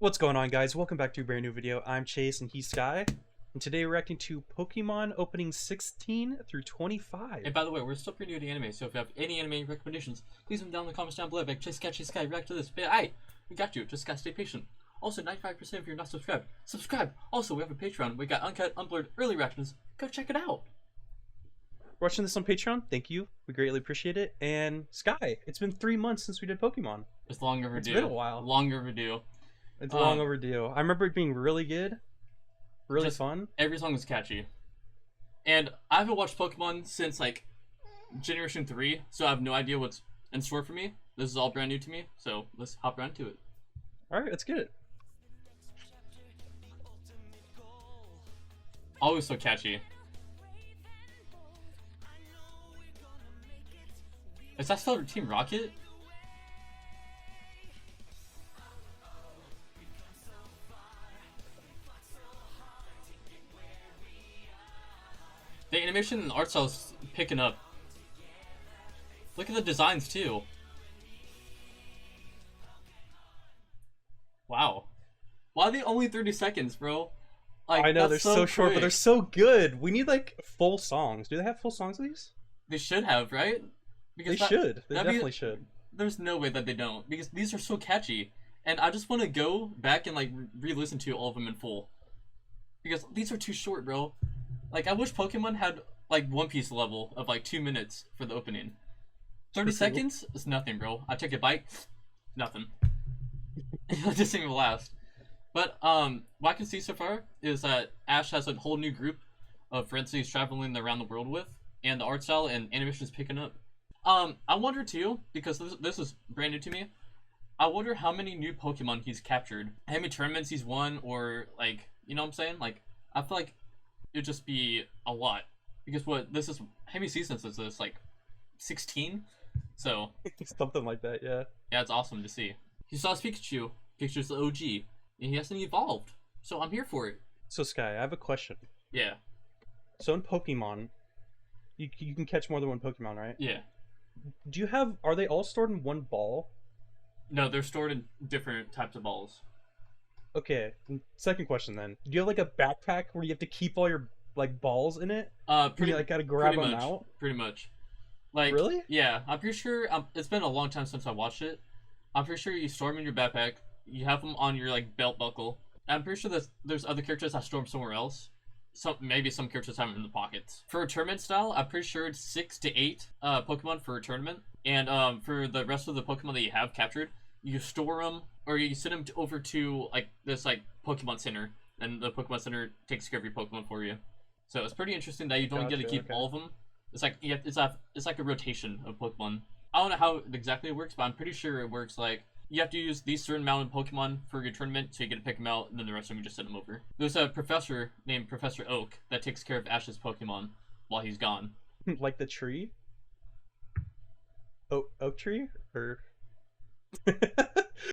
What's going on, guys? Welcome back to a brand new video. I'm Chase and he's Sky, and today we're reacting to Pokemon Opening 16 through 25. And by the way, we're still pretty new to anime, so if you have any anime recommendations, please leave them down in the comments down below. Like Chase&Sky, react to this. But hey, we got you. Just gotta stay patient. Also, 95% if you're not subscribed, subscribe. Also, we have a Patreon. We got uncut, unblurred, early reactions. Go check it out. Watching this on Patreon, thank you. We greatly appreciate it. And Sky, it's been 3 months since we did Pokemon. It's long overdue. It's been a while. Long overdue. It's long overdue. I remember it being really good, really fun. Every song was catchy. And I haven't watched Pokemon since like Generation 3, so I have no idea what's in store for me. This is all brand new to me, so let's hop right into it. Alright, let's get it. Always so catchy. Is that still Team Rocket? The animation and art style is picking up. Look at the designs too. Wow. Why are they only 30 seconds, bro? Like, I know, they're so short, but they're so good. We need like full songs. Do they have full songs of these? They should have, right? Because they should. They definitely should. There's no way that they don't, because these are so catchy. And I just want to go back and like re-listen to all of them in full. Because these are too short, bro. Like, I wish Pokemon had, like, One Piece level of, like, 2 minutes for the opening. 30 seconds is nothing, bro. I take a bite, nothing. It doesn't even last. But, what I can see so far is that Ash has a whole new group of friends he's traveling around the world with, and the art style and animation is picking up. I wonder, too, because this is brand new to me, I wonder how many new Pokemon he's captured, how many tournaments he's won, or, like, you know what I'm saying? Like, I feel like it'd just be a lot, because how many seasons is this, like 16? So something like that. Yeah, it's awesome to see. He saw his Pikachu's the OG, and he hasn't evolved, so I'm here for it. So Sky, I have a question. Yeah. So in Pokemon, you can catch more than one Pokemon, right? Yeah. Are they all stored in one ball? No, they're stored in different types of balls. Okay, second question then. Do you have like a backpack where you have to keep all your like balls in it? You like gotta grab them out? Pretty much. Like, really? Yeah, I'm pretty sure, it's been a long time since I watched it. I'm pretty sure you store them in your backpack, you have them on your like belt buckle. I'm pretty sure that there's other characters that store them somewhere else. Maybe some characters have them in the pockets. For a tournament style, I'm pretty sure it's 6 to 8 Pokemon for a tournament. And for the rest of the Pokemon that you have captured, you store them, or you send them over to like this like Pokemon Center, and the Pokemon Center takes care of your Pokemon for you. So it's pretty interesting that you don't get to keep all of them. It's like it's like a rotation of Pokemon. I don't know how exactly it works, but I'm pretty sure it works like you have to use these certain amount of Pokemon for your tournament, so you get to pick them out, and then the rest of them you just send them over. There's a professor named Professor Oak that takes care of Ash's Pokemon while he's gone. Like the tree? Oak tree? Or...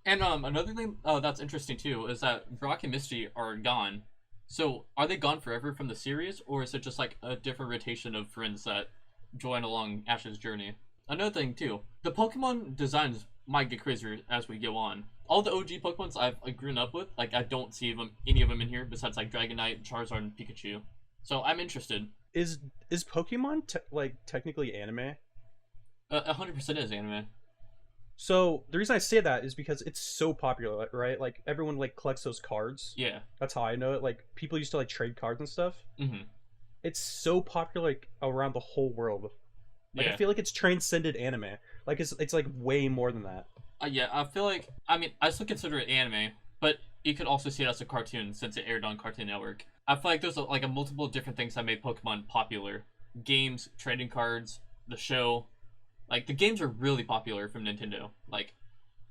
And another thing that's interesting too is that Brock and Misty are gone. So are they gone forever from the series, or is it just like a different rotation of friends that join along Ash's journey? Another thing too, the Pokemon designs might get crazier as we go on. All the OG Pokemons I've grown up with, like I don't see any of them in here besides like Dragonite, Charizard, and Pikachu. So I'm interested. Is Pokemon technically anime? 100% is anime. So the reason I say that is because it's so popular, right? Like everyone like collects those cards. Yeah. That's how I know it. Like people used to like trade cards and stuff. Mm-hmm. It's so popular like around the whole world. Like yeah. I feel like it's transcended anime. Like it's like way more than that. Yeah, I feel like, I mean, I still consider it anime, but you could also see it as a cartoon since it aired on Cartoon Network. I feel like there's a multiple different things that made Pokemon popular. Games, trading cards, the show. Like, the games are really popular from Nintendo. Like,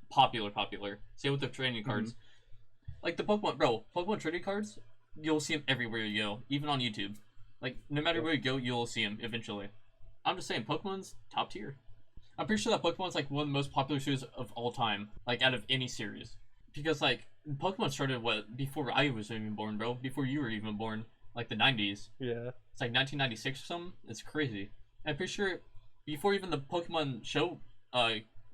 popular. Same with the trading cards. Mm-hmm. Like, the Pokemon trading cards, you'll see them everywhere you go, even on YouTube. Like, no matter where you go, you'll see them eventually. I'm just saying, Pokemon's top tier. I'm pretty sure that Pokemon's, like, one of the most popular series of all time. Like, out of any series. Because, like, Pokemon started, before I was even born, bro? Before you were even born. Like, the 90s. Yeah. It's like 1996 or something. It's crazy. I'm pretty sure... Before even the Pokemon show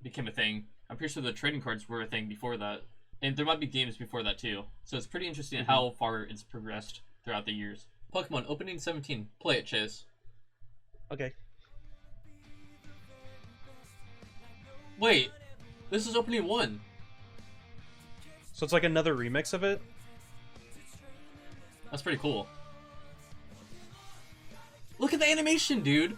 became a thing, I'm pretty sure the trading cards were a thing before that. And there might be games before that too. So it's pretty interesting how far it's progressed throughout the years. Pokemon Opening 17. Play it, Chase. Okay. Wait, this is Opening 1. So it's like another remix of it? That's pretty cool. Look at the animation, dude!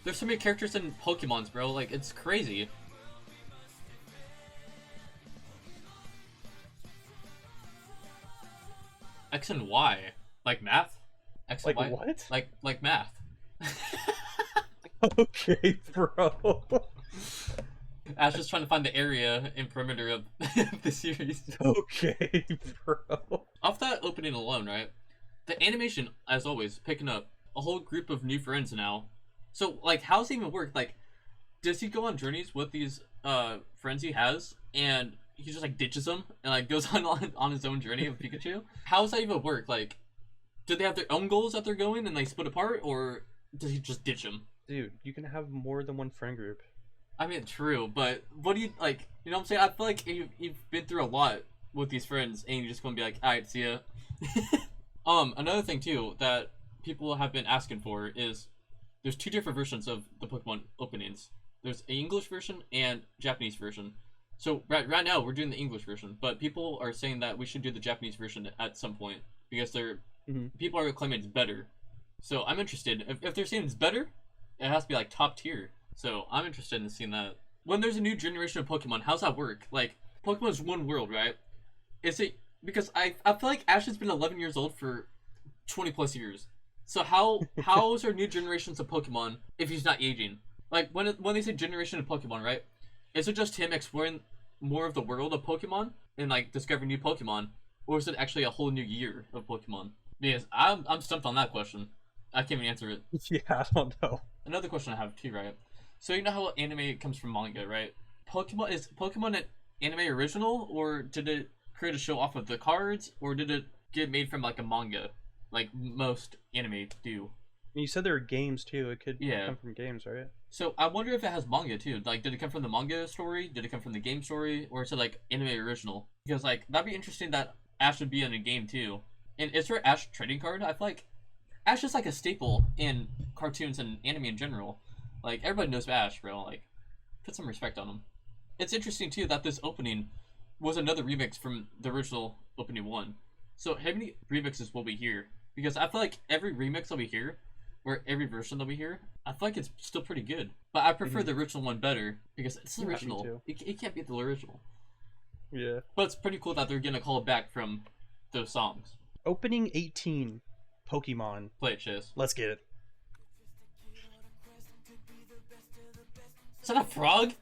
There's so many characters in Pokemons, bro. Like, it's crazy. X and Y. Like math? X and Like Y? what? Like math. Okay, bro. Ash is trying to find the area and perimeter of the series. Okay, bro. Off that opening alone, right? The animation, as always, picking up a whole group of new friends now. So, like, how's it even work? Like, does he go on journeys with these friends he has, and he just like ditches them and like goes on his own journey with Pikachu? How does that even work? Like, do they have their own goals that they're going and they split apart, or does he just ditch them? Dude, you can have more than one friend group. I mean, true, but what do you like? You know what I'm saying? I feel like you've been through a lot with these friends, and you're just gonna be like, all right, see ya. Another thing too that people have been asking for is there's two different versions of the Pokemon openings. There's an English version and Japanese version. So right now we're doing the English version, but people are saying that we should do the Japanese version at some point because people are claiming it's better. So I'm interested. If they're saying it's better, it has to be like top tier. So I'm interested in seeing that. When there's a new generation of Pokemon, how's that work? Like, Pokemon's one world, right? Is it because I feel like Ash has been 11 years old for 20 plus years. So how is there new generations of Pokemon if he's not aging? Like when they say generation of Pokemon, right? Is it just him exploring more of the world of Pokemon and like discovering new Pokemon, or is it actually a whole new year of Pokemon? Because I'm stumped on that question. I can't even answer it. Yeah, I don't know. Another question I have too, right? So you know how anime comes from manga, right? Is Pokemon an anime original, or did it create a show off of the cards, or did it get made from like a manga, like most anime do? You said there were games too. It could Yeah. come from games, right? So I wonder if it has manga too. Like, did it come from the manga story? Did it come from the game story, or is it like anime original? Because like that'd be interesting that Ash would be in a game too. And is there an Ash trading card? I feel like Ash is like a staple in cartoons and anime in general. Like, everybody knows Ash, bro. Like, put some respect on him. It's interesting, too, that this opening was another remix from the original opening one. So, how many remixes will we hear? Because I feel like every remix that we hear, or every version that we hear, I feel like it's still pretty good. But I prefer the original one better, because it's the Yeah, me original. too. It can't beat the original. Yeah. But it's pretty cool that they're going to call it back from those songs. Opening 18, Pokemon. Play it, Chase. Let's get it. Is that a frog?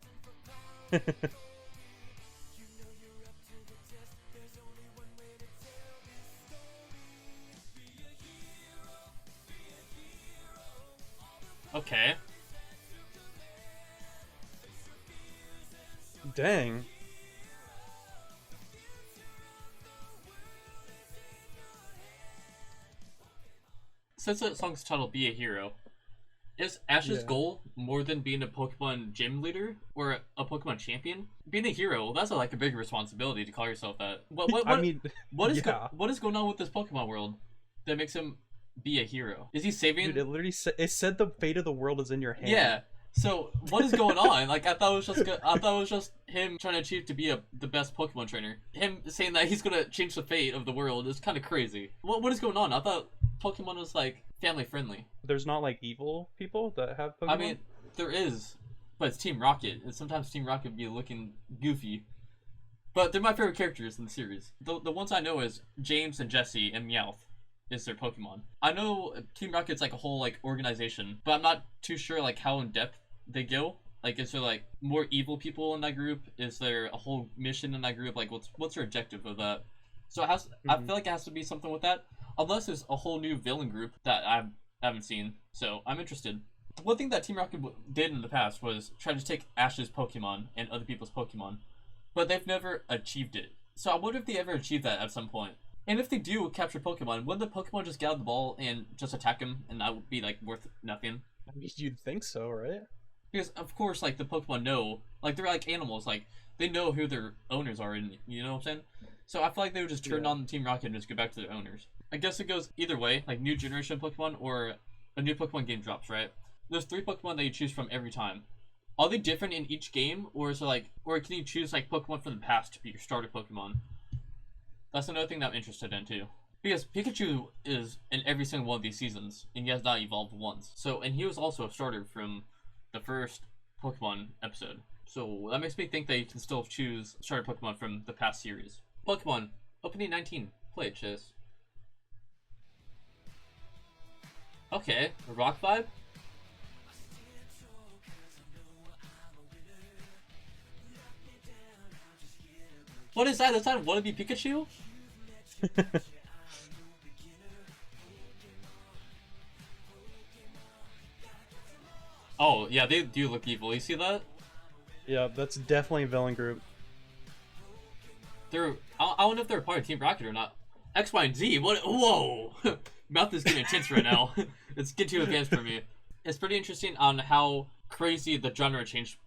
Okay. Dang. Since the song's title "Be a Hero," is Ash's Yeah. goal more than being a Pokemon gym leader or a Pokemon champion? Being a hero, that's like a big responsibility to call yourself that. I mean, what is yeah. what is going on with this Pokemon world that makes him be a hero? Is he saving? Dude, it literally it said the fate of the world is in your hand. Yeah. So what is going on? Like, I thought it was just him trying to achieve to be the best Pokemon trainer. Him saying that he's gonna change the fate of the world is kind of crazy. What is going on? I thought Pokemon was like family friendly. There's not like evil people that have Pokemon. I mean, there is, but it's Team Rocket, and sometimes Team Rocket be looking goofy. But they're my favorite characters in the series. The ones I know is James and Jesse and Meowth is their Pokemon. I know Team Rocket's like a whole like organization, but I'm not too sure like how in depth they go. Like, is there like more evil people in that group? Is there a whole mission in that group? Like, what's their objective of that? So I feel like it has to be something with that, unless there's a whole new villain group that I haven't seen. So I'm interested. One thing that Team Rocket did in the past was try to take Ash's Pokemon and other people's Pokemon, but they've never achieved it. So I wonder if they ever achieve that at some point. And if they do capture Pokemon, wouldn't the Pokemon just get out of the ball and just attack him, and that would be like worth nothing? I mean, you'd think so, right? Because of course, like the Pokemon know, like they're like animals, like they know who their owners are, and you know what I'm saying. So I feel like they would just turn on Team Rocket and just go back to their owners. I guess it goes either way, like new generation Pokemon or a new Pokemon game drops, right? There's 3 Pokemon that you choose from every time. Are they different in each game, or is it like, or can you choose like Pokemon from the past to be your starter Pokemon? That's another thing that I'm interested in too. Because Pikachu is in every single one of these seasons, and he has not evolved once. So, and he was also a starter from the first Pokemon episode. So that makes me think that you can still choose starter Pokemon from the past series. Pokemon Opening 19. Play it, Chase. Okay, a rock vibe? What is that? Is that wannabe Pikachu? Oh, yeah, they do look evil. You see that? Yeah, that's definitely a villain group. They're... I don't know if they're part of Team Rocket or not. X, Y, and Z? What? Whoa! Mouth is getting intense right now. It's getting too advanced for me. It's pretty interesting on how crazy the genre change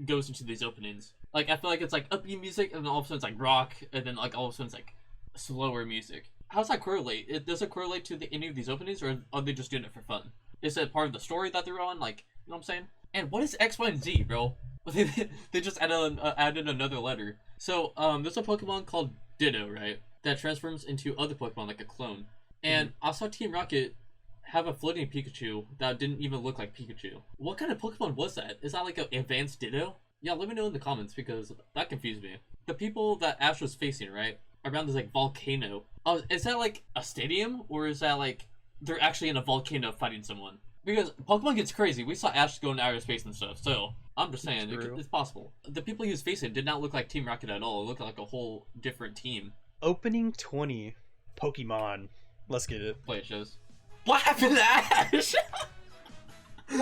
goes into these openings. Like, I feel like it's like upbeat music, and then all of a sudden it's like rock, and then like all of a sudden it's like slower music. How's that correlate? Does it correlate to any of these openings, or are they just doing it for fun? Is it part of the story that they're on? Like, you know what I'm saying? And what is X, Y, and Z, bro? They just added another letter. So, there's a Pokemon called Ditto, right? That transforms into other Pokemon like a clone. And I saw Team Rocket have a floating Pikachu that didn't even look like Pikachu. What kind of Pokemon was that? Is that like an advanced Ditto? Yeah, let me know in the comments because that confused me. The people that Ash was facing, right? Around this like volcano. Oh, is that like a stadium? Or is that like they're actually in a volcano fighting someone? Because Pokemon gets crazy. We saw Ash go into outer space and stuff, so I'm just saying, it's possible. The people he was facing did not look like Team Rocket at all. It looked like a whole different team. Opening 20. Pokemon. Let's get it. Play it, shows. What happened to Ash?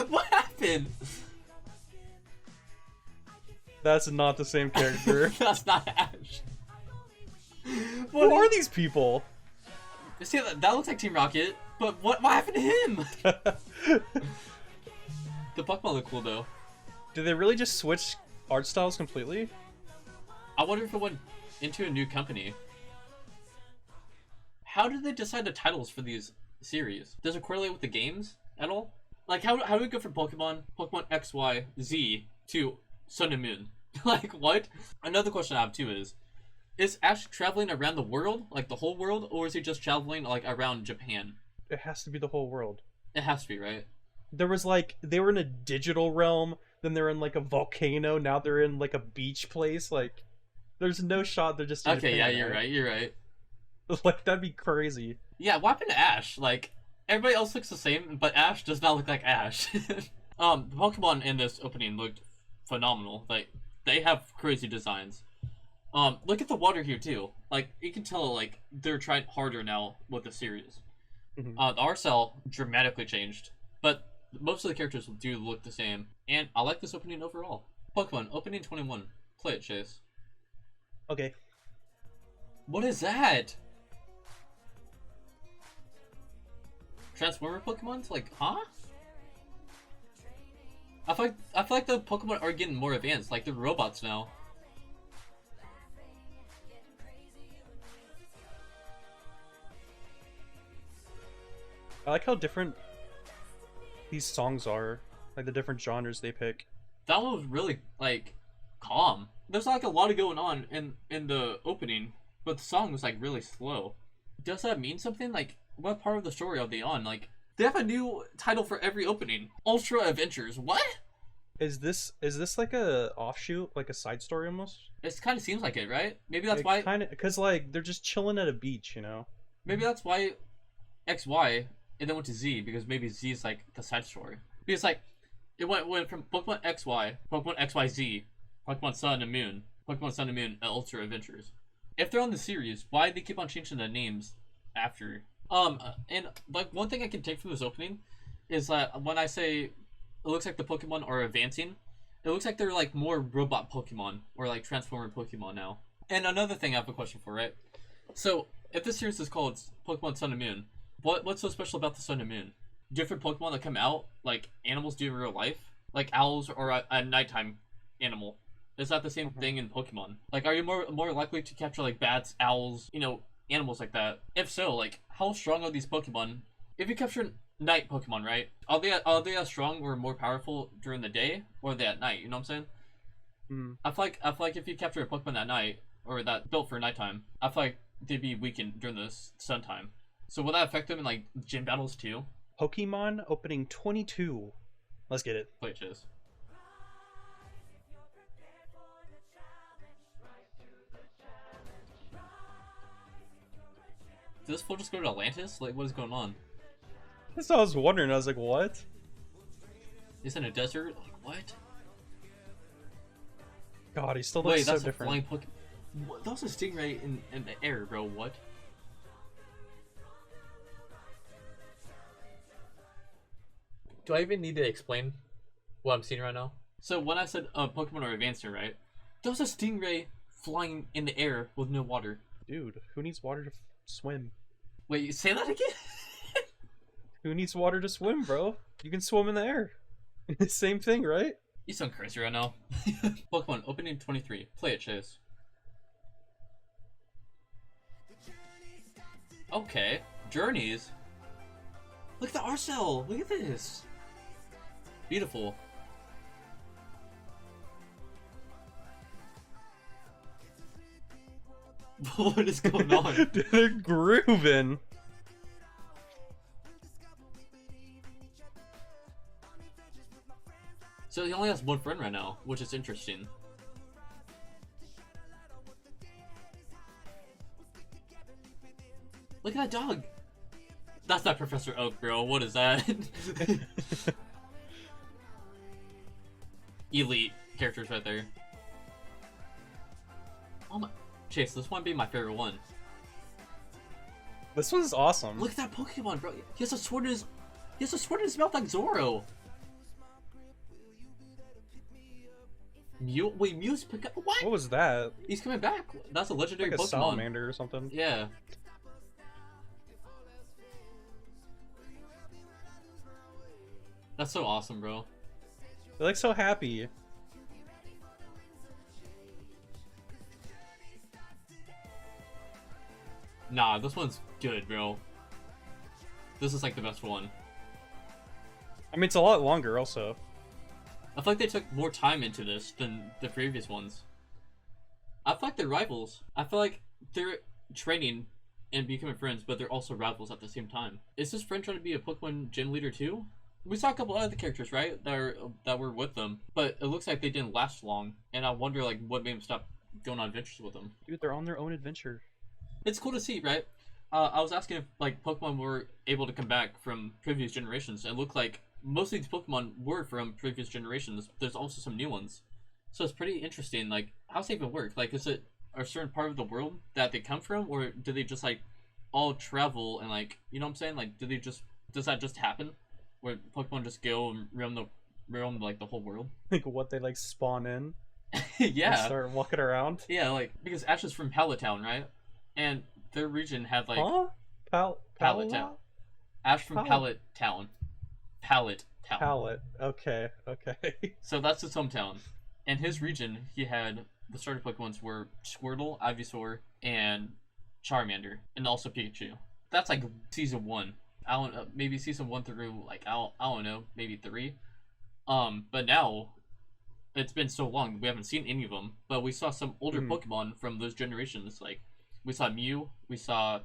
What happened? That's not the same character. That's not Ash. Who are these people? See, that looks like Team Rocket, but what happened to him? The Pokemon look cool, though. Did they really just switch art styles completely? I wonder if it went into a new company. How did they decide the titles for these series? Does it correlate with the games at all? Like, how do we go from Pokemon X, Y, Z to Sun and Moon? Like, what? Another question I have, too, is Ash traveling around the world? Like, the whole world? Or is he just traveling, like, around Japan? It has to be the whole world. It has to be, right? There was, like, they were in a digital realm, then they're in, like, a volcano, now they're in, like, a beach place, like, there's no shot they're just in Okay, Japan, yeah, you're right. Like, that'd be crazy. Yeah, what happened to Ash? Like, everybody else looks the same, but Ash does not look like Ash. The Pokemon in this opening looked phenomenal. Like, they have crazy designs. Look at the water here, too. Like, you can tell, like, they're trying harder now with the series. The art style dramatically changed, but most of the characters do look the same, and I like this opening overall. Pokemon Opening 21. Play it, Chase. Okay. What is that? Transformer Pokemon? Like, huh? I feel like the Pokemon are getting more advanced. Like, they're robots now. I like how different these songs are. Like, the different genres they pick. That one was really, like, calm. There's, like, a lot going on in the opening, but the song was, like, really slow. Does that mean something? Like, what part of the story are they on? Like, they have a new title for every opening. Ultra Adventures. What? Is this like a offshoot, like a side story almost? It kind of seems like it, right? Maybe that's why. Kind of, because like they're just chilling at a beach, you know. Maybe that's why XY and then went to Z, because maybe Z is like the side story. Because like it went from Pokemon XY, Pokemon XYZ, Pokemon Sun and Moon, Pokemon Sun and Moon, Ultra Adventures. If they're on the series, why do they keep on changing the names after? And like one thing I can take from this opening is that when I say it looks like the Pokemon are advancing, it looks like they're like more robot Pokemon or like Transformer Pokemon now. And another thing I have a question for, right? So if this series is called Pokemon Sun and Moon, what's so special about the Sun and Moon? Different Pokemon that come out like animals do in real life? like owls or a nighttime animal? Is that the same thing in Pokemon? Like, are you more likely to capture like bats, owls, animals like that? If so, like, how strong are these Pokemon? If you capture night Pokemon, right? Are they as strong or more powerful during the day, or are they at night? You know what I'm saying? Mm. I feel like if you capture a Pokemon at night, or that built for nighttime, I feel like they'd be weakened during the sun time. So will that affect them in like gym battles too? Pokemon Opening 22. Let's get it. Play Chase. Did this fool just go to Atlantis? Like, what is going on? That's what I was wondering. I was like, what? He's in a desert? Like, what? God, he still looks Wait, so that's different. a flying Pokemon. What? That was a stingray in the air, bro. What? Do I even need to explain what I'm seeing right now? So when I said Pokemon are advanced, right? There was a stingray flying in the air with no water. Dude, who needs water to swim? Wait, say that again? Who needs water to swim, bro? You can swim in the air. Same thing, right? You sound crazy right now. Pokemon Opening 23. Play it, Chase. Okay. Journeys? Look at the art cell! Look at this! Beautiful. What is going on? They're grooving. So he only has one friend right now, which is interesting. Look at that dog! That's not Professor Oak, bro. What is that? Elite characters right there. Oh my... Chase, this might be my favorite one. This one's awesome. Look at that Pokemon, bro. He has a sword in his... He has a sword in his mouth like Zoro. Mew? Wait, Mew's pick up... What? What was that? He's coming back. That's a legendary Like a Pokemon. salamander or something. Yeah. That's so awesome, bro. They're like so happy. Nah, this one's good, bro. This is like the best one. I mean, it's a lot longer also. I feel like they took more time into this than the previous ones. I feel like they're rivals. I feel like they're training and becoming friends, but they're also rivals at the same time. Is this friend trying to be a Pokemon gym leader too? We saw a couple other characters, right, that were with them, but it looks like they didn't last long, and I wonder like what made them stop going on adventures with them. Dude, they're on their own adventure. It's cool to see, right? I was asking if like Pokemon were able to come back from previous generations, and it looked like most of these Pokemon were from previous generations. There's also some new ones, so it's pretty interesting. Like, how's it even work? Like, is it a certain part of the world that they come from, or do they just like all travel and like, you know what I'm saying? Like, does that just happen, where Pokemon just go and roam like the whole world? Like what they like spawn in. Yeah. And start walking around. Yeah, like because Ash is from Pallet Town, right? And their region had like Pallet Town. Ash from Pallet Town. Pallet Town. Pallet. Okay. So that's his hometown. And his region, he had the starter Pokemons were Squirtle, Ivysaur, and Charmander, and also Pikachu. That's like season 1. I don't know, maybe season 1 through like I don't know, maybe 3. But now it's been so long we haven't seen any of them. But we saw some older Pokemon from those generations. Like we saw Mew, we saw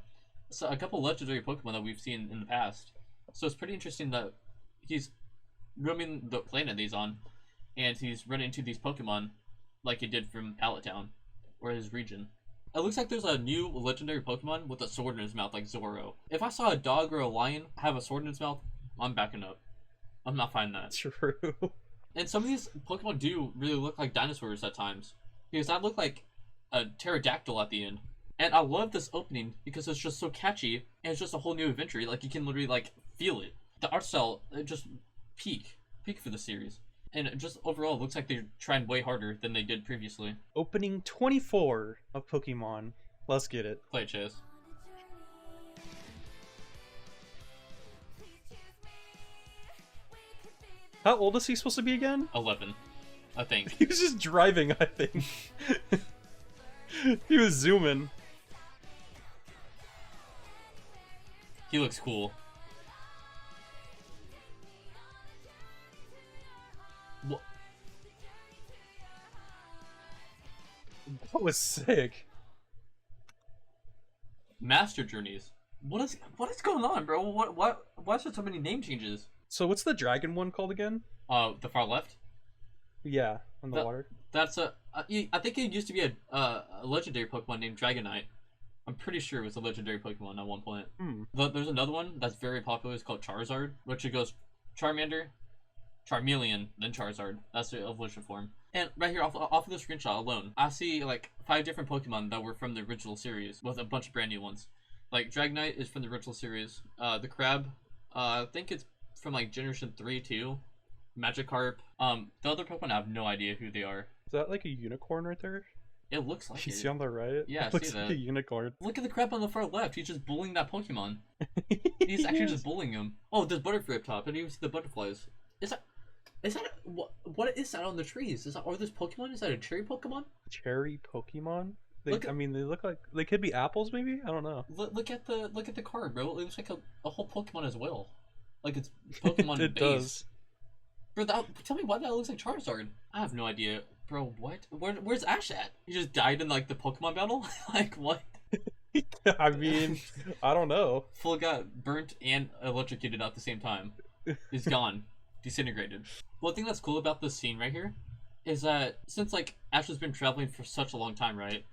a couple legendary Pokemon that we've seen in the past. So it's pretty interesting that he's roaming the planet he's on, and he's running into these Pokemon like he did from Pallet Town, or his region. It looks like there's a new legendary Pokemon with a sword in his mouth like Zoro. If I saw a dog or a lion have a sword in its mouth, I'm backing up. I'm not finding that. True. And some of these Pokemon do really look like dinosaurs at times, because that looked like a pterodactyl at the end. And I love this opening because it's just so catchy, and it's just a whole new adventure. Like, you can literally like feel it. The art style, it just peak for the series. And it just overall looks like they're trying way harder than they did previously. Opening 24 of Pokemon. Let's get it. Play it, Chase. How old is he supposed to be again? 11, I think. He was just driving, I think. He was zooming. He looks cool. What? That was sick. Master Journeys. What is going on, bro? Why is there so many name changes? So what's the dragon one called again? The far left. Yeah, on the water. That's I think it used to be a legendary Pokemon named Dragonite. I'm pretty sure it was a legendary Pokemon at one point. There's another one that's very popular. It's called Charizard, which it goes Charmander, Charmeleon, then Charizard. That's the evolution form. And right here, off of the screenshot alone, I see like 5 different Pokemon that were from the original series, with a bunch of brand new ones. Like Dragonite is from the original series. The Crab, I think it's from like Generation 3 too. Magikarp. The other Pokemon, I have no idea who they are. Is that like a unicorn right there? It looks like You it. see on the right? Yeah, I it looks see like that. a unicorn. Look at the crap on the far left. He's just bullying that Pokemon. He's actually just bullying him. Oh, there's Butterfree up top, and you see the butterflies. What is that on the trees? Are those Pokemon? Is that a cherry Pokemon? Cherry Pokemon? They Look at- look like they could be apples, maybe. I don't know. Look at the card, bro. It looks like a whole Pokemon as well. Like it's Pokemon It base. does. Bro, tell me why that looks like Charizard. I have no idea, bro. What? Where's Ash at? He just died in like the Pokemon battle. Like what? I mean, I don't know. Full got burnt and electrocuted at the same time. He's gone, disintegrated. One thing that's cool about this scene right here is that since like Ash has been traveling for such a long time, right?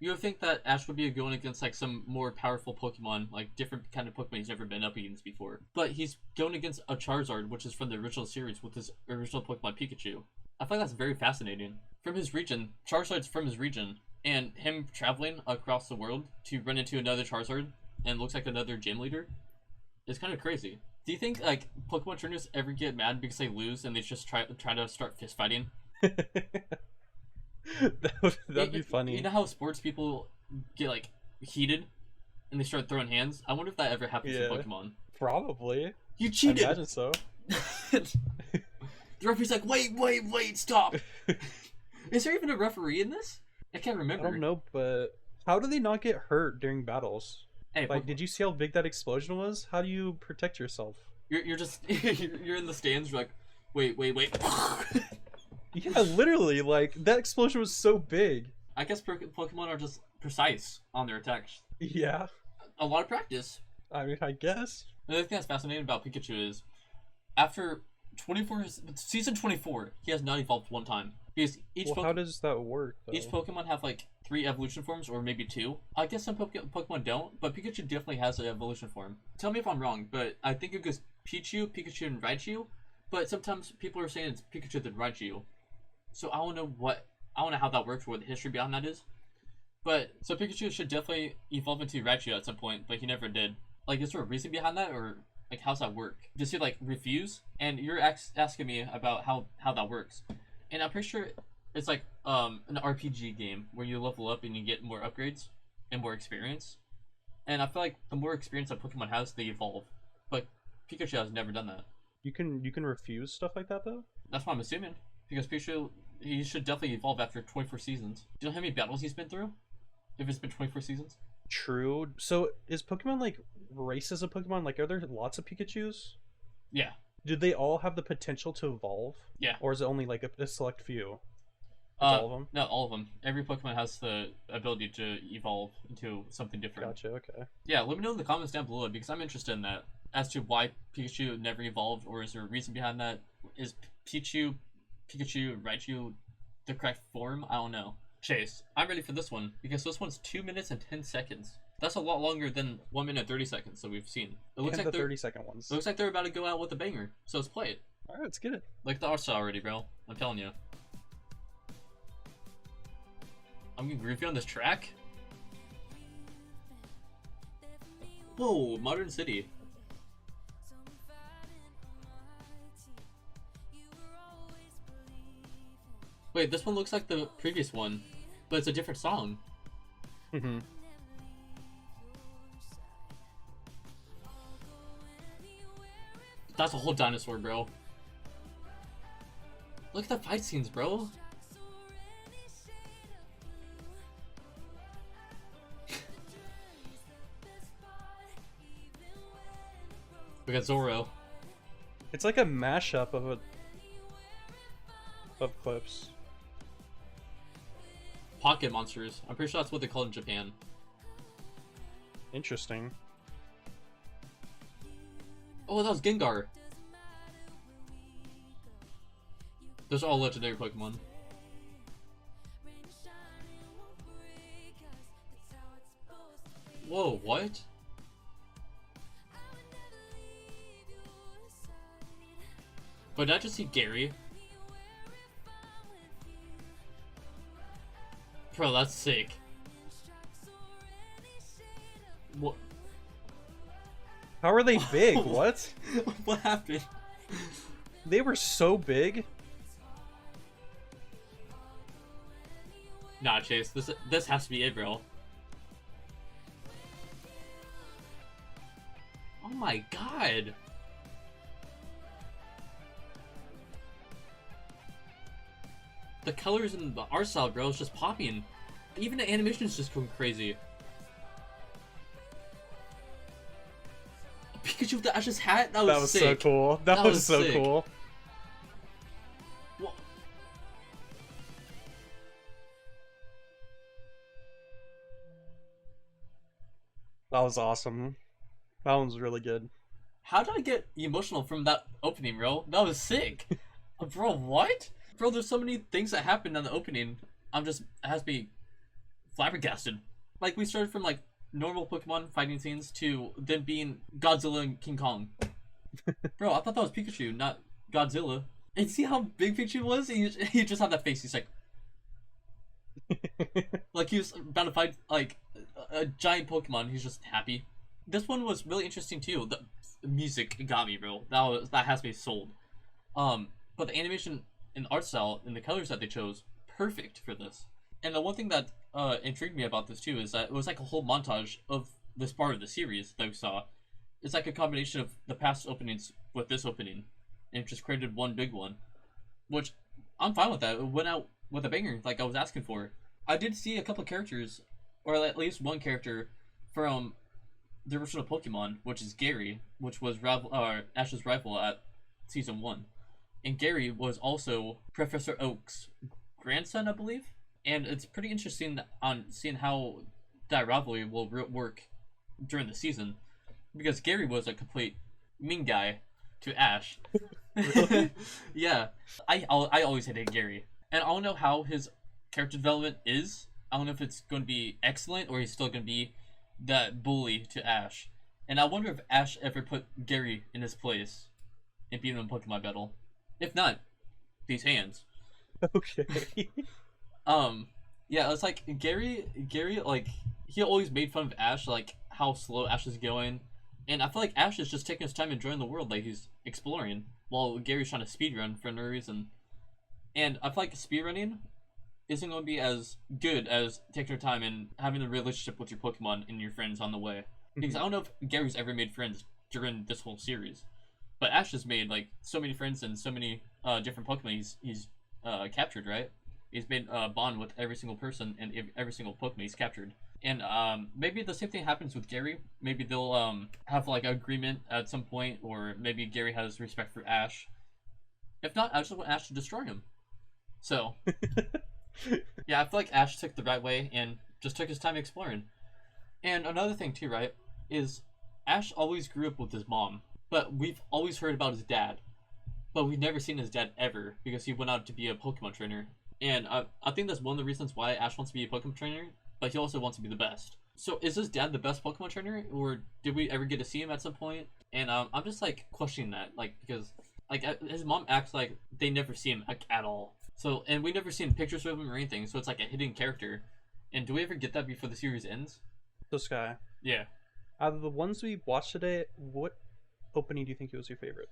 You would think that Ash would be going against like some more powerful Pokemon, like different kind of Pokemon he's never been up against before. But he's going against a Charizard, which is from the original series with his original Pokemon Pikachu. I find that's very fascinating. From his region, Charizard's from his region, and him traveling across the world to run into another Charizard and looks like another gym leader is kind of crazy. Do you think like Pokemon trainers ever get mad because they lose and they just try to start fist fighting? That'd be funny. You know how sports people get like heated and they start throwing hands? I wonder if that ever happens to Pokemon. Probably. You cheated. I imagine so. The referee's like, wait, stop. Is there even a referee in this? I can't remember. I don't know, but how do they not get hurt during battles? Hey, like, did you see how big that explosion was? How do you protect yourself? You're just you're in the stands. You're like, wait. Yeah, literally, like that explosion was so big. I guess Pokemon are just precise on their attacks. Yeah. A lot of practice. I mean, I guess. Another thing that's fascinating about Pikachu is, after season 24, he has not evolved one time. Because how does that work, though? Each Pokemon have like 3 evolution forms, or maybe 2. I guess some Pokemon don't, but Pikachu definitely has an evolution form. Tell me if I'm wrong, but I think it goes Pikachu, and Raichu. But sometimes people are saying it's Pikachu then Raichu. So I don't know how that works, or what the history behind that is. But so Pikachu should definitely evolve into Raichu at some point, but he never did. Like, is there a reason behind that, or like how's that work? Does he like refuse? And you're asking me about how that works, and I'm pretty sure it's like an RPG game where you level up and you get more upgrades and more experience. And I feel like the more experience that Pokemon has, they evolve. But Pikachu has never done that. You can refuse stuff like that, though? That's what I'm assuming. Because Pikachu, he should definitely evolve after 24 seasons. Do you know how many battles he's been through? If it's been 24 seasons? True. So is Pokemon like races of Pokemon? Like, are there lots of Pikachus? Yeah. Do they all have the potential to evolve? Yeah. Or is it only like a select few? All of them? No, all of them. Every Pokemon has the ability to evolve into something different. Gotcha, okay. Yeah, let me know in the comments down below, because I'm interested in that. As to why Pikachu never evolved, or is there a reason behind that? Is Pikachu, Raichu the correct form? I don't know. Chase, I'm ready for this one, because this one's 2 minutes and 10 seconds. That's a lot longer than 1 minute 30 seconds that we've seen. It looks And like the 30-second ones. It looks like they're about to go out with a banger, so let's play it. Alright, let's get it. Like the art style already, bro. I'm telling you. I'm gonna groove you on this track. Whoa, Modern City. Wait, this one looks like the previous one, but it's a different song. Mm-hmm. That's a whole dinosaur, bro. Look at the fight scenes, bro. We got Zoro. It's like a mashup of clips. Pocket monsters. I'm pretty sure that's what they call it in Japan. Interesting. Oh, that was Gengar. Those are all legendary Pokemon. Whoa, what? But did I just see Gary? Bro, that's sick. What? How are they big? What? What happened? They were so big. Nah, Chase, this has to be it, bro. Oh my god. The colors in the art style, bro, is just popping. Even the animation is just going crazy. Pikachu with the Ash's hat? That was sick. So cool. That was so sick. cool. Wha- That was awesome. That one's really good. How did I get emotional from that opening, bro? That was sick. Bro, what? Bro, there's so many things that happened in the opening. It has to be flabbergasted. Like, we started from, like, normal Pokemon fighting scenes to them being Godzilla and King Kong. Bro, I thought that was Pikachu, not Godzilla. And see how big Pikachu was? He just had that face. He's like... like, he was about to fight, like, a giant Pokemon. He's just happy. This one was really interesting, too. The music got me, bro. That has me sold. But the animation and art style and the colors that they chose, perfect for this. And the one thing that intrigued me about this too is that it was like a whole montage of this part of the series that we saw. It's like a combination of the past openings with this opening, and it just created one big one, which I'm fine with that. It went out with a banger, like I was asking for. I did see a couple characters, or at least one character from the original Pokemon, which is Gary, which was Ash's rival at Season 1. And Gary was also Professor Oak's grandson, I believe. And it's pretty interesting on seeing how that rivalry will work during the season. Because Gary was a complete mean guy to Ash. Really? Yeah. I always hated Gary. And I don't know how his character development is. I don't know if it's going to be excellent or he's still going to be that bully to Ash. And I wonder if Ash ever put Gary in his place and beat him in Pokemon battle. If not, these hands. Okay. Yeah, it's like Gary, like, he always made fun of Ash, like, how slow Ash is going. And I feel like Ash is just taking his time enjoying the world, like, he's exploring, while Gary's trying to speedrun for no reason. And I feel like speedrunning isn't going to be as good as taking your time and having a relationship with your Pokemon and your friends on the way. Because I don't know if Gary's ever made friends during this whole series. But Ash has made, like, so many friends and so many different Pokemon he's captured, right? He's made a bond with every single person and every single Pokemon he's captured. And maybe the same thing happens with Gary. Maybe they'll have, like, an agreement at some point, or maybe Gary has respect for Ash. If not, I just want Ash to destroy him. So, yeah, I feel like Ash took the right way and just took his time exploring. And another thing, too, right, is Ash always grew up with his mom. But we've always heard about his dad. But we've never seen his dad ever, because he went out to be a Pokemon trainer. And I think that's one of the reasons why Ash wants to be a Pokemon trainer, but he also wants to be the best. So is his dad the best Pokemon trainer, or did we ever get to see him at some point? And I'm just, like, questioning that, like, because, like, his mom acts like they never see him, like, at all. So, and we never seen pictures of him or anything, so it's like a hidden character. And do we ever get that before the series ends? So Sky, Yeah. out of the ones we watched today, what opening do you think was your favorite?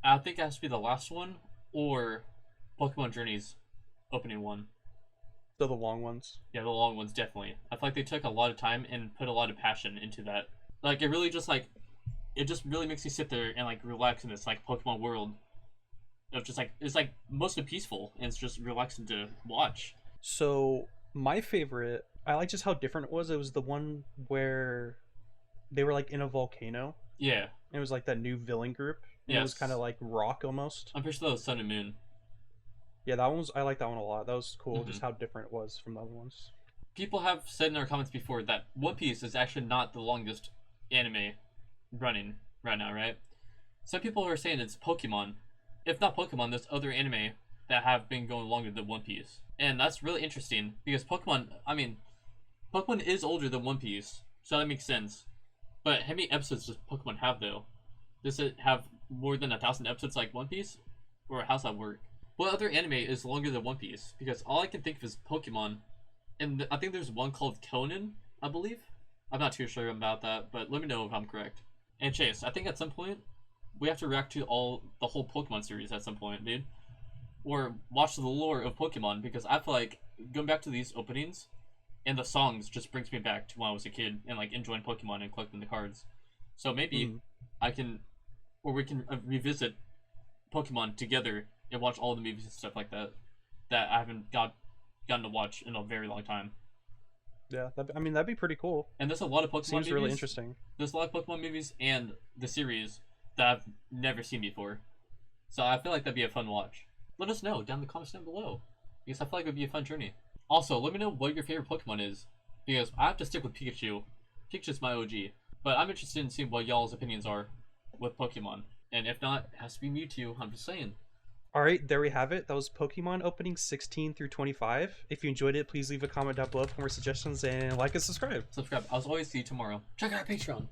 I think it has to be the last one, or Pokemon Journeys opening one. So the long ones. Yeah, the long ones, definitely. I feel like they took a lot of time and put a lot of passion into that. Like, it just really makes you sit there and, like, relax in this, like, Pokemon world. of just like it's like mostly peaceful and it's just relaxing to watch. So my favorite, I like just how different it was. It was the one where they were like in a volcano. Yeah. It was like that new villain group. And it was kind of like rock almost. I'm pretty sure that was Sun and Moon. Yeah, that one was. I like that one a lot. That was cool. Just how different it was from the other ones. People have said in our comments before that One Piece is actually not the longest anime running right now, right? Some people are saying it's Pokemon. If not Pokemon, there's other anime that have been going longer than One Piece. And that's really interesting because Pokemon is older than One Piece, so that makes sense. But how many episodes does Pokemon have though? Does it have more than 1,000 episodes like One Piece? Or how's that work? What other anime is longer than One Piece? Because all I can think of is Pokemon, and I think there's one called Conan, I believe. I'm not too sure about that, but let me know if I'm correct. And Chase, I think at some point we have to react to the whole Pokemon series at some point, dude. Or watch the lore of Pokemon, because I feel like going back to these openings and the songs just brings me back to when I was a kid and like enjoying Pokemon and collecting the cards. So maybe we can revisit Pokemon together and watch all the movies and stuff like that I haven't gotten to watch in a very long time. Yeah, that'd be pretty cool. And there's a lot of Pokemon Seems movies. really interesting. There's a lot of Pokemon movies and the series that I've never seen before. So I feel like that'd be a fun watch. Let us know down in the comments down below, because I feel like it would be a fun journey. Also, let me know what your favorite Pokemon is, because I have to stick with Pikachu. Pikachu's my OG. But I'm interested in seeing what y'all's opinions are with Pokemon. And if not, it has to be Mewtwo, I'm just saying. Alright, there we have it. That was Pokemon opening 16 through 25. If you enjoyed it, please leave a comment down below for more suggestions and like and subscribe. Subscribe. I'll always see you tomorrow. Check out our Patreon.